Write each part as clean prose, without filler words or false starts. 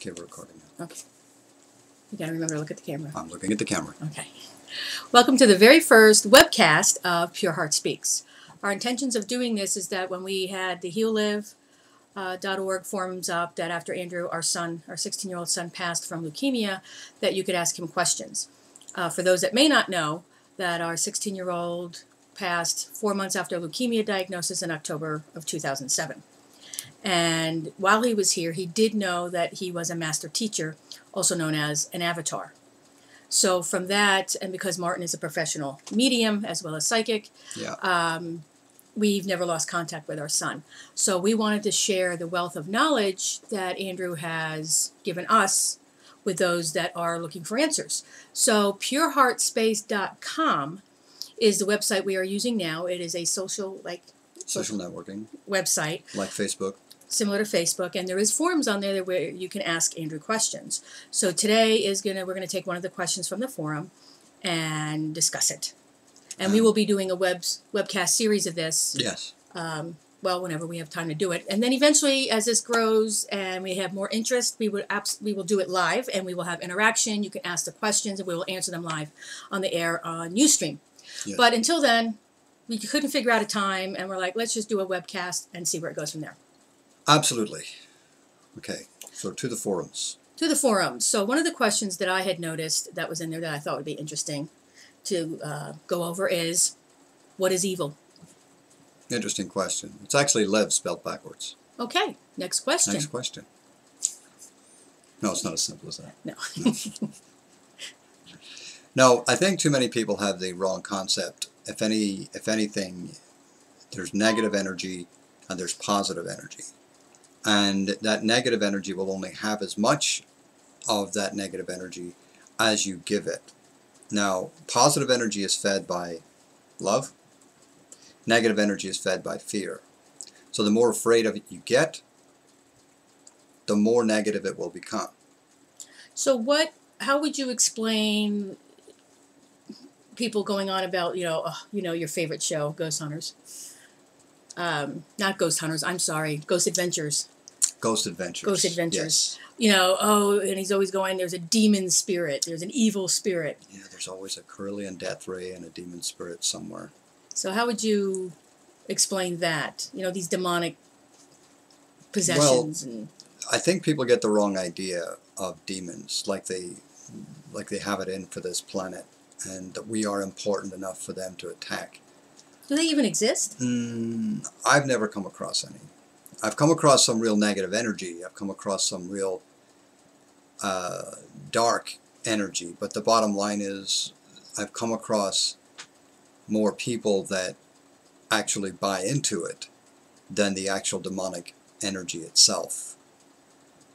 Okay, we're recording now. Okay. You gotta remember to look at the camera. I'm looking at the camera. Okay. Welcome to the very first webcast of Pureheart Speaks. Our intentions of doing this is that when we had the HealLive.org forums up, that after Andrew, our son, our 16-year-old son, passed from leukemia, that you could ask him questions. For those that may not know, that our 16-year-old passed 4 months after leukemia diagnosis in October of 2007. And while he was here, he did know that he was a master teacher, also known as an avatar. So from that, and because Martin is a professional medium as well as psychic, we've never lost contact with our son. So we wanted to share the wealth of knowledge that Andrew has given us with those that are looking for answers. So pureheartspace.com is the website we are using now. It is a social networking website. Like Facebook. Similar to Facebook, and there is forums on there where you can ask Andrew questions. So today we're gonna take one of the questions from the forum and discuss it. And we will be doing a webcast series of this. Yes. Well, whenever we have time to do it, and then eventually, as this grows and we have more interest, we will do it live, and we will have interaction. You can ask the questions, and we will answer them live on the air on Ustream. Yes. But until then, we couldn't figure out a time, and we're like, let's just do a webcast and see where it goes from there. Absolutely. Okay, so to the forums. To the forums. So one of the questions that I had noticed that was in there that I thought would be interesting to go over is, what is evil? Interesting question. It's actually Lev spelled backwards. Okay, next question. Next question. No, it's not as simple as that. No. No, I think too many people have the wrong concept. If anything, there's negative energy and there's positive energy. And that negative energy will only have as much of that negative energy as you give it. Now, positive energy is fed by love. Negative energy is fed by fear. So the more afraid of it you get, the more negative it will become. So how would you explain people going on about, your favorite show, Ghost Hunters? Not Ghost Hunters, I'm sorry, Ghost Adventures. Ghost Adventures. Ghost Adventures. Yes. And he's always going, there's a demon spirit, there's an evil spirit. Yeah, there's always a Curlian death ray and a demon spirit somewhere. So how would you explain that? These demonic possessions. Well, I think people get the wrong idea of demons, like they have it in for this planet, and that we are important enough for them to attack. Do they even exist? I've never come across any. I've come across some real negative energy. I've come across some real dark energy. But the bottom line is, I've come across more people that actually buy into it than the actual demonic energy itself.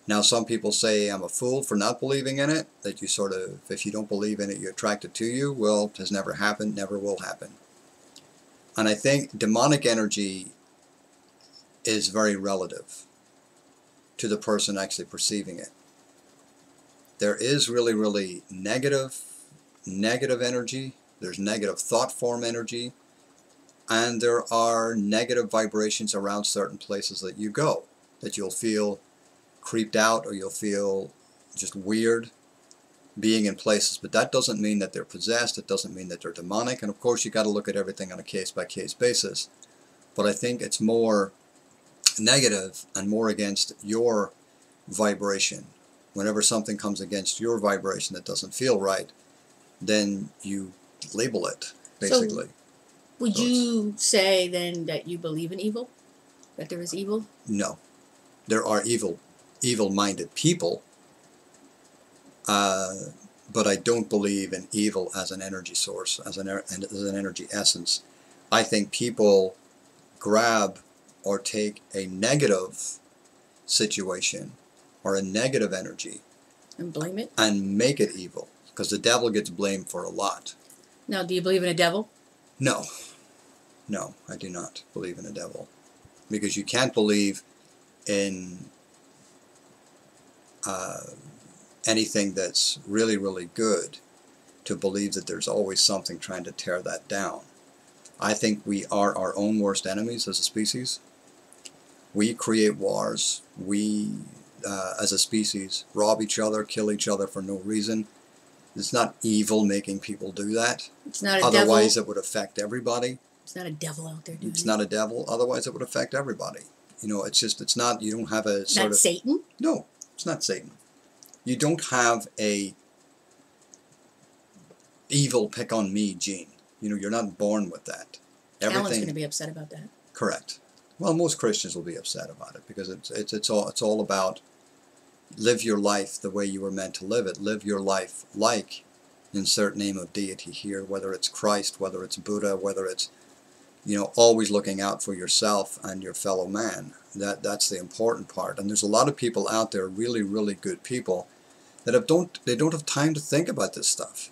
Now, some people say I'm a fool for not believing in it, that you sort of, if you don't believe in it, you attract it to you. Well, it has never happened, never will happen. And I think demonic energy is very relative to the person actually perceiving it. There is really, really negative energy. There's negative thought form energy. And there are negative vibrations around certain places that you go, that you'll feel creeped out or you'll feel just weird being in places. But that doesn't mean that they're possessed. It doesn't mean that they're demonic. And of course, you got to look at everything on a case-by-case basis. But I think it's more negative and more against your vibration. Whenever something comes against your vibration that doesn't feel right, then you label it, basically. So would you say then that you believe in evil? That there is evil? No. There are evil-minded people, but I don't believe in evil as an energy source, as an energy essence. I think people grab or take a negative situation or a negative energy and blame it and make it evil, because the devil gets blamed for a lot. Now, do you believe in a devil? No, I do not believe in a devil, because you can't believe in anything that's really, really good to believe that there's always something trying to tear that down. I think we are our own worst enemies as a species. We create wars. We as a species, rob each other, kill each other for no reason. It's not evil making people do that. It's not a Otherwise, devil. it would affect everybody. It's not a devil out there doing It's it. not a devil. Otherwise, it would affect everybody. You know, it's just, it's not, you don't have a sort Not of... Satan? No, it's not Satan. You don't have a evil pick on me gene. You know, you're not born with that. Alan's going to be upset about that. Correct. Well, most Christians will be upset about it because it's all about live your life the way you were meant to live it. Live your life like, insert name of deity here, whether it's Christ, whether it's Buddha, whether it's, you know, always looking out for yourself and your fellow man. That's the important part. And there's a lot of people out there, really, really good people, that don't have time to think about this stuff.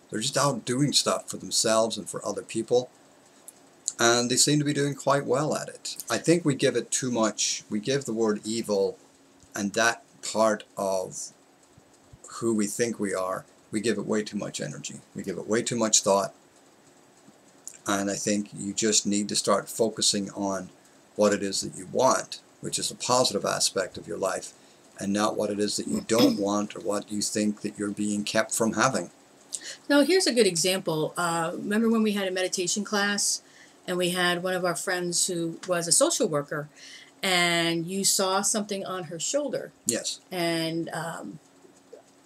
They're just out doing stuff for themselves and for other people. And they seem to be doing quite well at it. I think we give it too much. We give the word evil and that part of who we think we are, we give it way too much energy. We give it way too much thought. And I think you just need to start focusing on what it is that you want, which is a positive aspect of your life, and not what it is that you don't want or what you think that you're being kept from having. Now, here's a good example. Remember when we had a meditation class and we had one of our friends who was a social worker, and you saw something on her shoulder? Yes. And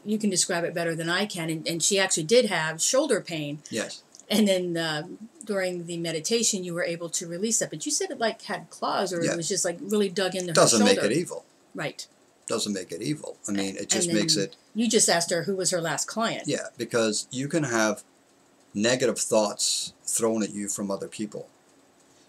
you can describe it better than I can. And she actually did have shoulder pain. Yes. And then during the meditation, you were able to release that. But you said it like had claws, or Yeah. it was just like really dug into her Doesn't shoulder. make it evil. Right. Doesn't make it evil. I mean, it just And then makes it... You just asked her who was her last client. Yeah, because you can have negative thoughts thrown at you from other people.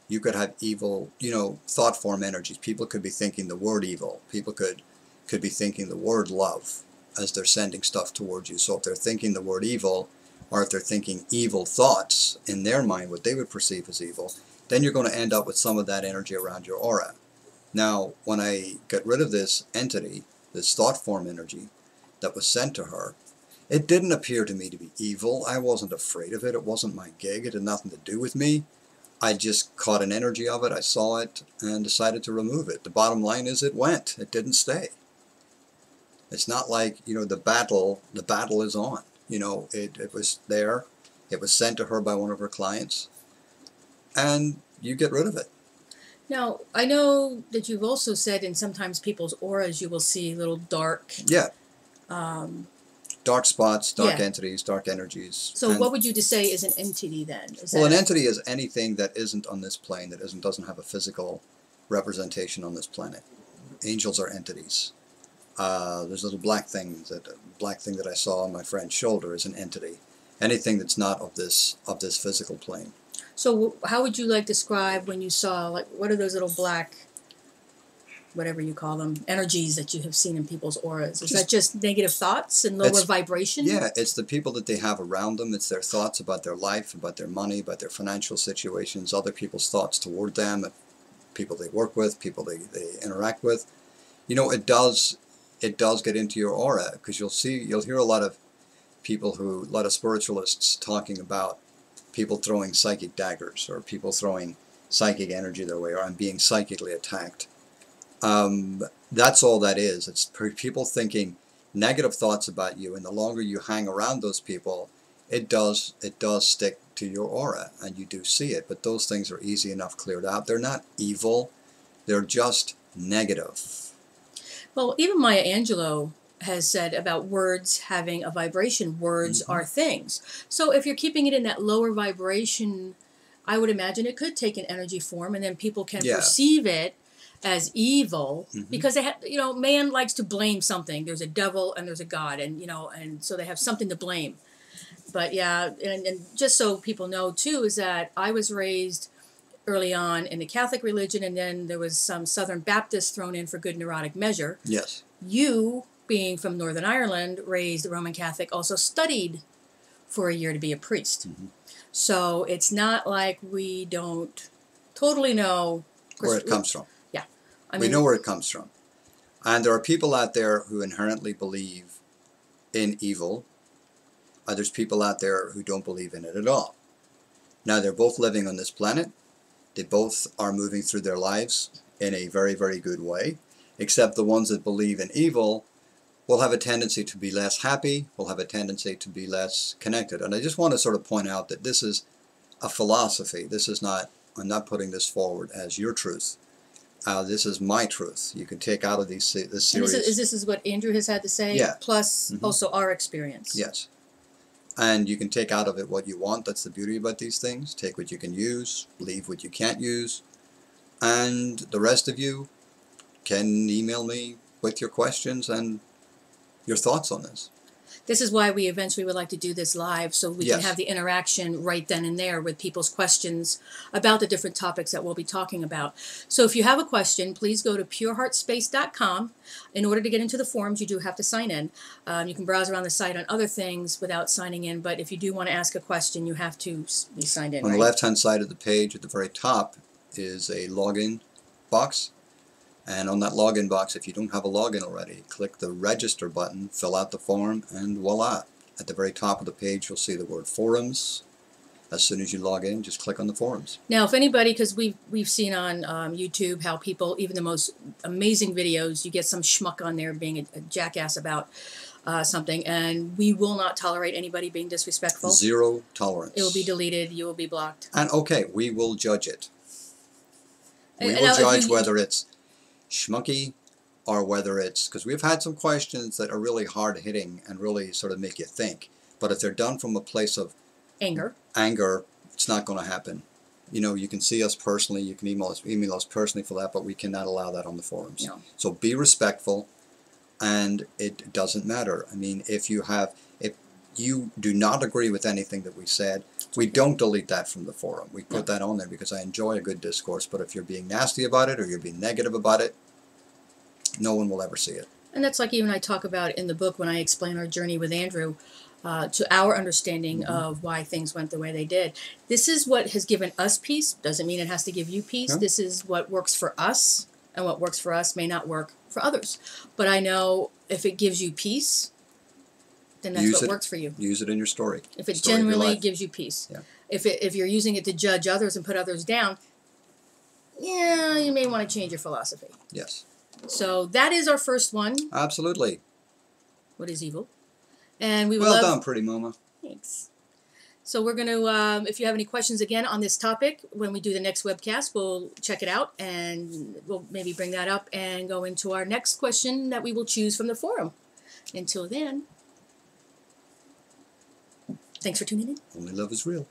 You could have evil, you know, thought form energies. People could be thinking the word evil. People could be thinking the word love as they're sending stuff towards you. So if they're thinking the word evil, or if they're thinking evil thoughts in their mind, what they would perceive as evil, then you're going to end up with some of that energy around your aura. Now, when I get rid of this entity, this thought form energy that was sent to her, it didn't appear to me to be evil. I wasn't afraid of it. It wasn't my gig. It had nothing to do with me. I just caught an energy of it. I saw it and decided to remove it. The bottom line is it went. It didn't stay. It's not like, you know, the battle is on. You know, it was there. It was sent to her by one of her clients. And you get rid of it. Now, I know that you've also said in sometimes people's auras you will see little dark... Yeah. Dark spots, dark Yeah. entities, dark energies. So And, what would you just say is an entity then? Is well, that an entity is anything that isn't on this plane, that doesn't have a physical representation on this planet. Angels are entities. There's a little black thing that I saw on my friend's shoulder is an entity. Anything that's not of this physical plane. So how would you like describe when you saw, like, what are those little black, whatever you call them, energies that you have seen in people's auras? Is that just negative thoughts and lower vibration? Yeah, it's the people that they have around them. It's their thoughts about their life, about their money, about their financial situations, other people's thoughts toward them, people they work with, people they interact with. You know, it does get into your aura, because you'll hear a lot of spiritualists talking about people throwing psychic daggers, or people throwing psychic energy their way, or I'm being psychically attacked. That's all that is. It's people thinking negative thoughts about you, and the longer you hang around those people, it does stick to your aura, and you do see it. But those things are easy enough cleared out. They're not evil. They're just negative. Well, even Maya Angelou has said about words having a vibration. Words are things. So if you're keeping it in that lower vibration, I would imagine it could take an energy form, and then people can perceive it as evil, because they have, you know, man likes to blame something. There's a devil and there's a God, and you know, and so they have something to blame. But yeah, and just so people know too, is that I was raised early on in the Catholic religion, and then there was some Southern Baptist thrown in for good neurotic measure. Yes. You, being from Northern Ireland, raised Roman Catholic, also studied for a year to be a priest. So it's not like we don't totally know where it comes from. Yeah. We know where it comes from. And there are people out there who inherently believe in evil. There's people out there who don't believe in it at all. Now, they're both living on this planet. They both are moving through their lives in a very, very good way. except the ones that believe in evil will have a tendency to be less happy, will have a tendency to be less connected. And I just want to sort of point out that this is a philosophy. This is not, I'm not putting this forward as your truth. This is my truth. You can take out of this series. And this is what Andrew has had to say, yeah. plus also our experience. Yes. And you can take out of it what you want. That's the beauty about these things. Take what you can use, leave what you can't use. And the rest of you can email me with your questions and your thoughts on this. This is why we eventually would like to do this live, so we can have the interaction right then and there with people's questions about the different topics that we'll be talking about. So if you have a question, please go to pureheartspace.com. In order to get into the forums, you do have to sign in. You can browse around the site on other things without signing in, but if you do want to ask a question, you have to be signed in. On the left-hand side of the page at the very top is a login box. And on that login box, if you don't have a login already, click the register button, fill out the form, and voila. At the very top of the page, you'll see the word forums. As soon as you log in, just click on the forums. Now, if anybody, because we've seen on YouTube how people, even the most amazing videos, you get some schmuck on there being a jackass about something, and we will not tolerate anybody being disrespectful. Zero tolerance. It will be deleted. You will be blocked. And okay, we will judge it. We will judge whether it's schmucky or whether it's, because we've had some questions that are really hard-hitting and really sort of make you think. But if they're done from a place of anger, it's not going to happen. You know, you can see us personally, you can email us personally for that, but we cannot allow that on the forums. No. So be respectful, and it doesn't matter. I mean, if you do not agree with anything that we said, we don't delete that from the forum. We put that on there because I enjoy a good discourse, but if you're being nasty about it or you're being negative about it, no one will ever see it. And that's like even I talk about in the book when I explain our journey with Andrew to our understanding of why things went the way they did. This is what has given us peace. Doesn't mean it has to give you peace. Yeah. This is what works for us, and what works for us may not work for others. But I know if it gives you peace, then that's what works for you. Use it in your story. If it genuinely gives you peace. Yeah. If you're using it to judge others and put others down, yeah, you may want to change your philosophy. Yes. So that is our first one. Absolutely. What is evil? And we will well done, pretty mama. Thanks. So we're going to, if you have any questions again on this topic, when we do the next webcast, we'll check it out and we'll maybe bring that up and go into our next question that we will choose from the forum. Until then, thanks for tuning in. Only love is real.